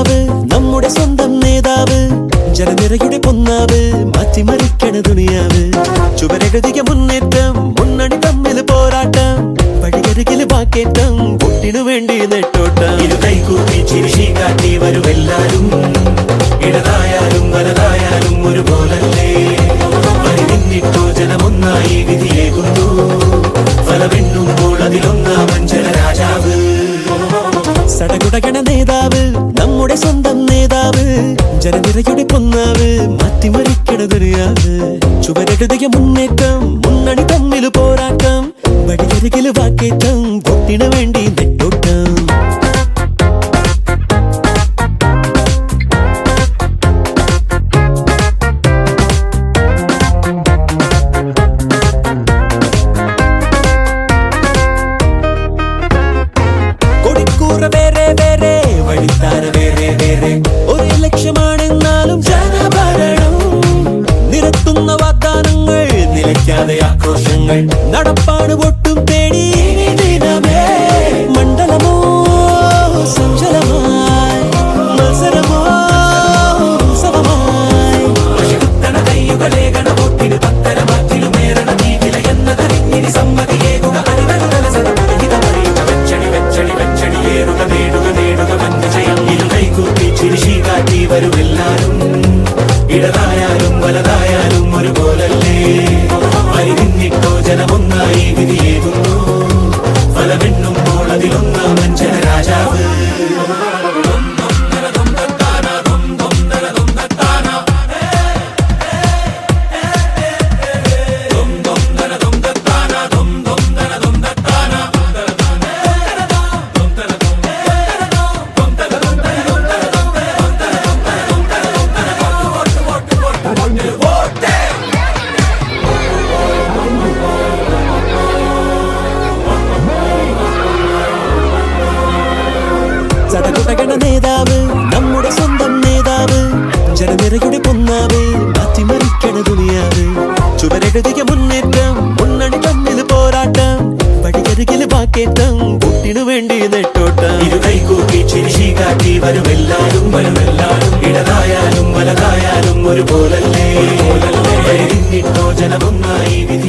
നേതാവ് നമ്മുടെ സ്വന്തം നേതാവ് ജനനിരയുടെ പൊന്നാവ് മാറ്റിമറിക്കണ ദുനിയാവ് ചുവരെഴുതിയ മുന്നേറ്റം മുന്നണി തമ്മിൽ പോരാട്ടം വഴിയരികിൽ വാക്കേറ്റം പൊട്ടിനു വേണ്ടി നെട്ടോട്ടം ഇരു കൈകൂപ്പി ചിരിശി കാട്ടി വരുമെല്ലാരും ഇടതായാലും വലതായാലും ഒരുപോലല്ലേ വരി നിന്നിട്ടോ ജനമൊന്നായി വിധിയേകുന്നു ഫലമെണ്ണുമ്പോൾ അതിലൊന്നാമൻ ജനരാജാവ് സടകുടകണ നേതാവ് നമ്മുടെ സ്വന്തം നേതാവ് ജനനിരയുടെ പൊന്നാവ് മാറ്റിമറിക്കണ ദുനിയാവ് ചുവരെഴുതിയ മുന്നേറ്റം മുന്നണി തമ്മിൽ പോരാട്ടം വഴിയരികിൽ വാക്കേറ്റം പൊട്ടിനു വേണ്ടി നെട്ടോട്ടം വേറെ വേറെ വഴിത്താര വേറെ വേറെ ഒരു ലക്ഷ്യമാണെന്നാലും ജനഭരണം നിരത്തുന്ന വാഗ്ദാനങ്ങൾ നിലയ്ക്കാതെ ആക്രോശങ്ങൾ നടപ്പാണ് ഒട്ടും തേടി ദിനമേ മണ്ഡലമോ സംശലമായി മത്സരമോ ഉത്സവമായി കയ്യുകളെ ഗണവോട്ടിന് പത്തരമാറ്റിലുമേറണ നീ വില എന്നതറിഞ്ഞിനി സമ്മതിയേകുക വരുമെല്ലാരും ഇടതായാലും വലതായാലും ഒരുപോലല്ലേ വരി നിന്നിട്ടോ ജനമൊന്നായി വിധിയേകുന്നു ഫലമെണ്ണുമ്പോൾ അതിലൊന്നാമൻ ജനരാജാവ് സടകുടകണ നേതാവ് നമ്മുടെ സ്വന്തം നേതാവ് ജനനിരയുടെ പൊന്നാവ് മാറ്റിമറിക്കണ ദുനിയാവ് ചുവരെഴുതിയ മുന്നേറ്റം മുന്നണി തമ്മിൽ പോരാട്ടം വഴിയരികിൽ വാക്കേറ്റം പൊട്ടിനു വേണ്ടി നെട്ടോട്ടം ഇരു കൈകൂപ്പി ചിരിശി കാട്ടി വരുമെല്ലാരും ഇടതായാലും വലതായാലും ഒരുപോലല്ലേ വരി നിന്നിട്ടോ ജനമൊന്നായി വിധി